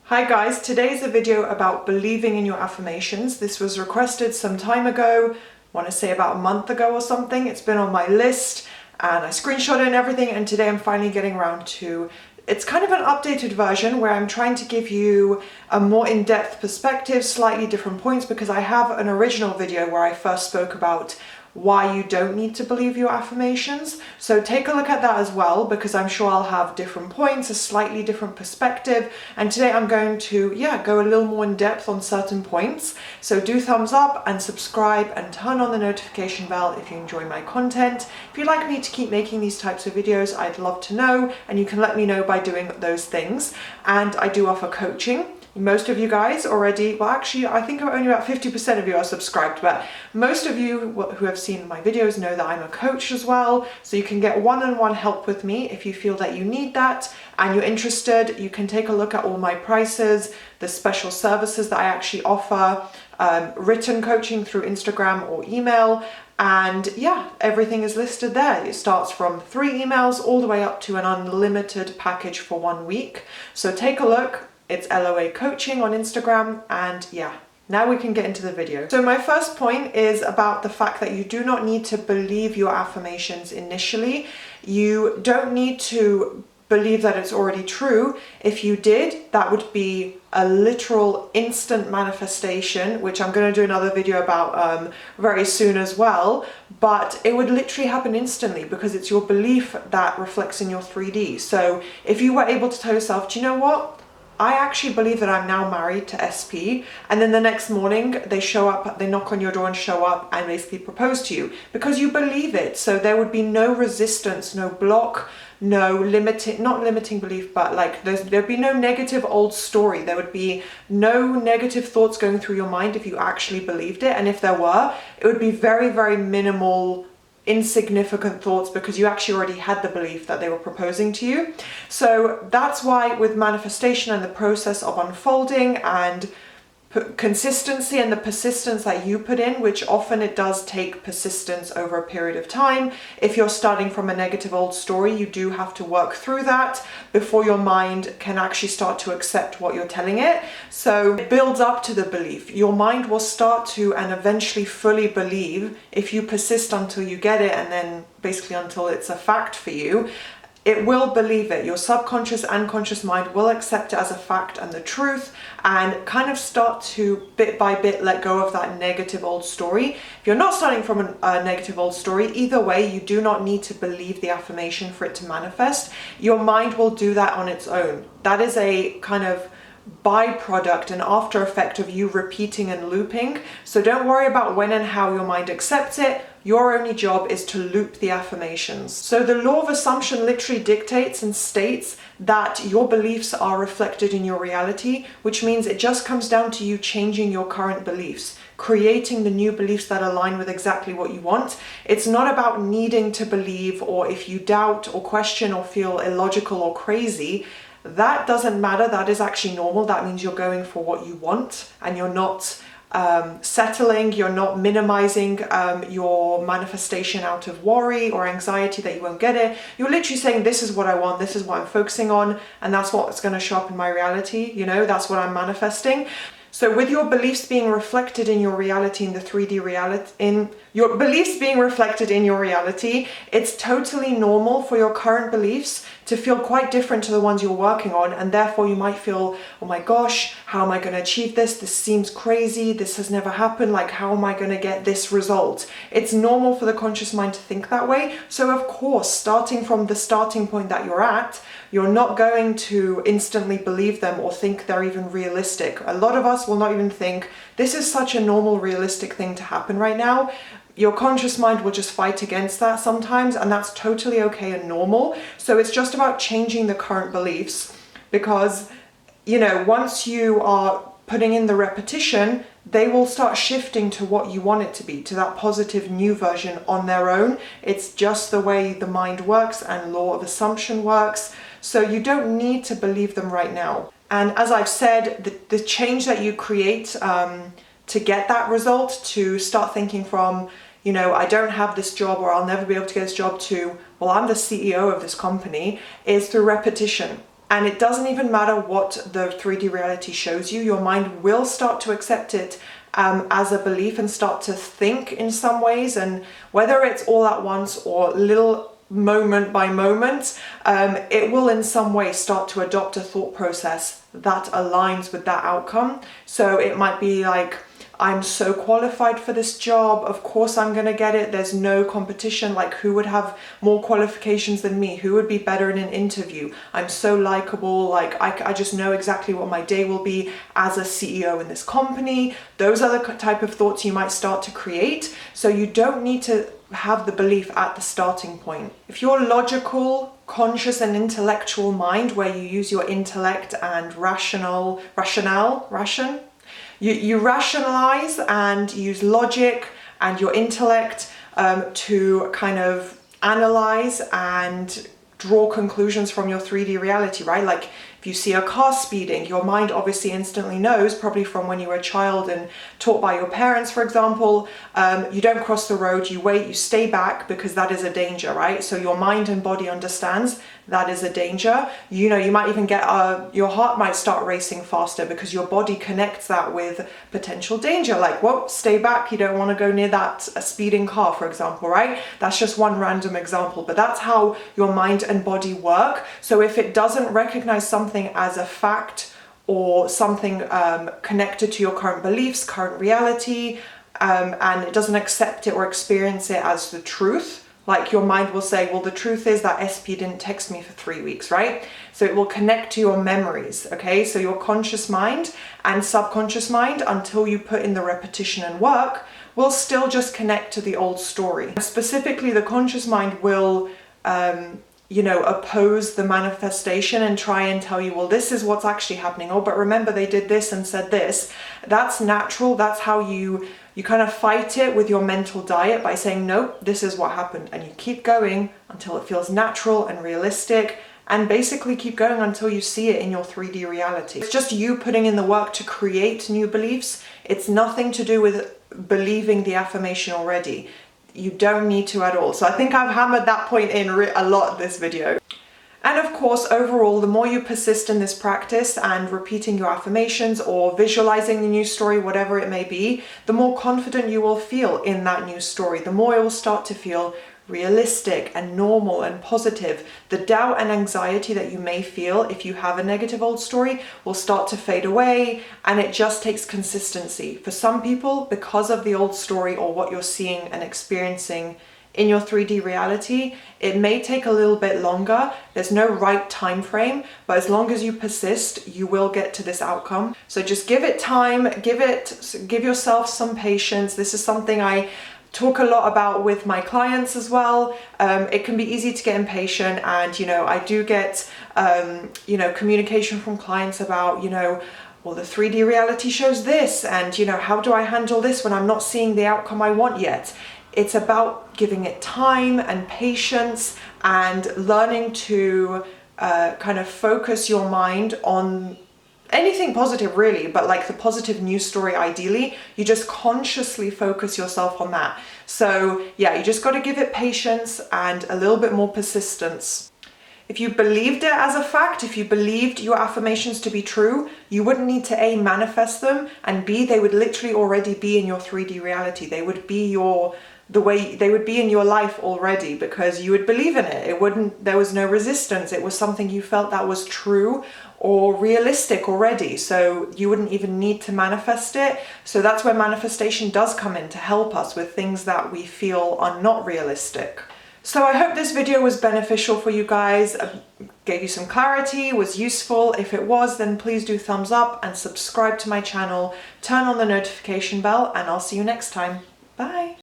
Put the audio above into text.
Hi guys, today's a video about believing in your affirmations. This was requested some time ago, I want to say about a month ago or something. It's been on my list and I screenshot it and everything, and today I'm finally getting around to it's kind of an updated version where I'm trying to give you a more in-depth perspective, slightly different points, because I have an original video where I first spoke about why you don't need to believe your affirmations. So take a look at that as well, because I'm sure I'll have different points, a slightly different perspective. And today I'm going to, go a little more in depth on certain points. So do thumbs up and subscribe and turn on the notification bell if you enjoy my content. If you'd like me to keep making these types of videos, I'd love to know, and you can let me know by doing those things. And I do offer coaching. Most of you guys already, well actually I think only about 50% of you are subscribed, but most of you who have seen my videos know that I'm a coach as well. So you can get one-on-one help with me if you feel that you need that and you're interested. You can take a look at all my prices, the special services that I actually offer, written coaching through Instagram or email. And everything is listed there. It starts from 3 emails all the way up to an unlimited package for 1 week. So take a look. It's LOA Coaching on Instagram, and now we can get into the video. So my first point is about the fact that you do not need to believe your affirmations initially. You don't need to believe that it's already true. If you did, that would be a literal instant manifestation, which I'm going to do another video about very soon as well. But it would literally happen instantly because it's your belief that reflects in your 3D. So if you were able to tell yourself, do you know what? I actually believe that I'm now married to SP, and then the next morning they show up, they knock on your door and show up and basically propose to you because you believe it. So there would be no resistance, no block, no not limiting belief, but like there'd be no negative old story. There would be no negative thoughts going through your mind if you actually believed it. And if there were, it would be very, very minimal, insignificant thoughts because you actually already had the belief that they were proposing to you. So that's why with manifestation and the process of unfolding and consistency and the persistence that you put in, which often it does take persistence over a period of time. If you're starting from a negative old story, you do have to work through that before your mind can actually start to accept what you're telling it. So it builds up to the belief. Your mind will start to and eventually fully believe if you persist until you get it, and then basically until it's a fact for you. It will believe it. Your subconscious and conscious mind will accept it as a fact and the truth, and kind of start to bit by bit let go of that negative old story. If you're not starting from a negative old story, either way, you do not need to believe the affirmation for it to manifest. Your mind will do that on its own. That is a kind of byproduct and after effect of you repeating and looping. So don't worry about when and how your mind accepts it. Your only job is to loop the affirmations. So the law of assumption literally dictates and states that your beliefs are reflected in your reality, which means it just comes down to you changing your current beliefs, creating the new beliefs that align with exactly what you want. It's not about needing to believe, or if you doubt or question or feel illogical or crazy, that doesn't matter. That is actually normal. That means you're going for what you want and you're not settling, you're not minimizing your manifestation out of worry or anxiety that you won't get it. You're literally saying, this is what I want, this is what I'm focusing on, and that's what's going to show up in my reality. That's what I'm manifesting. So with your beliefs being reflected in your reality, in the 3D reality, in your beliefs being reflected in your reality, it's totally normal for your current beliefs to feel quite different to the ones you're working on, and therefore you might feel, oh my gosh, how am I going to achieve this? This seems crazy. This has never happened. Like, how am I going to get this result? It's normal for the conscious mind to think that way. So of course, starting from the starting point that you're at, you're not going to instantly believe them or think they're even realistic. A lot of us will not even think, this is such a normal, realistic thing to happen right now. Your conscious mind will just fight against that sometimes, and that's totally okay and normal. So it's just about changing the current beliefs, because, once you are putting in the repetition, they will start shifting to what you want it to be, to that positive new version on their own. It's just the way the mind works and law of assumption works. So you don't need to believe them right now. And as I've said, the change that you create to get that result, to start thinking from, I don't have this job, or I'll never be able to get this job, to, well, I'm the CEO of this company, is through repetition. And it doesn't even matter what the 3D reality shows you, your mind will start to accept it as a belief and start to think in some ways. And whether it's all at once or little moment by moment, it will in some way start to adopt a thought process that aligns with that outcome. So it might be like, I'm so qualified for this job, of course I'm gonna get it, there's no competition, like who would have more qualifications than me, who would be better in an interview, I'm so likable, like I just know exactly what my day will be as a CEO in this company. Those are the type of thoughts you might start to create, so you don't need to have the belief at the starting point. If your logical, conscious and intellectual mind, where you use your intellect and you rationalize and use logic and your intellect to kind of analyze and draw conclusions from your 3D reality, right? Like if you see a car speeding, your mind obviously instantly knows, probably from when you were a child and taught by your parents, for example, you don't cross the road, you wait, you stay back because that is a danger, right? So your mind and body understands that is a danger. You know, you might even get, your heart might start racing faster because your body connects that with potential danger. Like, whoa, stay back, you don't want to go near that speeding car, for example, right? That's just one random example, but that's how your mind and body work. So if it doesn't recognize something as a fact or something connected to your current beliefs, current reality, and it doesn't accept it or experience it as the truth, like your mind will say, well, the truth is that SP didn't text me for 3 weeks, right? So it will connect to your memories, okay? So your conscious mind and subconscious mind, until you put in the repetition and work, will still just connect to the old story. Specifically, the conscious mind will, you know, oppose the manifestation and try and tell you, well, this is what's actually happening. Oh, but remember they did this and said this. That's natural. That's how you kind of fight it with your mental diet by saying, nope, this is what happened. And you keep going until it feels natural and realistic, and basically keep going until you see it in your 3D reality. It's just you putting in the work to create new beliefs. It's nothing to do with believing the affirmation already. You don't need to at all. So I think I've hammered that point in a lot in this video. And of course, overall, the more you persist in this practice and repeating your affirmations or visualizing the new story, whatever it may be, the more confident you will feel in that new story, the more it will start to feel realistic and normal and positive. The doubt and anxiety that you may feel if you have a negative old story will start to fade away, and it just takes consistency. For some people, because of the old story or what you're seeing and experiencing in your 3D reality, it may take a little bit longer. There's no right time frame, but as long as you persist, you will get to this outcome. So just give it time, give yourself some patience. This is something I talk a lot about with my clients as well. It can be easy to get impatient, and you know, I do get you know, communication from clients about, you know, well, the 3D reality shows this, and you know, how do I handle this when I'm not seeing the outcome I want yet? It's about giving it time and patience and learning to kind of focus your mind on anything positive, really, but like the positive news story ideally. You just consciously focus yourself on that. So yeah, you just got to give it patience and a little bit more persistence. If you believed it as a fact, if you believed your affirmations to be true, you wouldn't need to A, manifest them, and B, they would literally already be in your 3D reality. They would be they would be in your life already, because you would believe in it. There was no resistance. It was something you felt that was true or realistic already. So you wouldn't even need to manifest it. So that's where manifestation does come in, to help us with things that we feel are not realistic. So I hope this video was beneficial for you guys, gave you some clarity, was useful. If it was, then please do thumbs up and subscribe to my channel, turn on the notification bell, and I'll see you next time. Bye.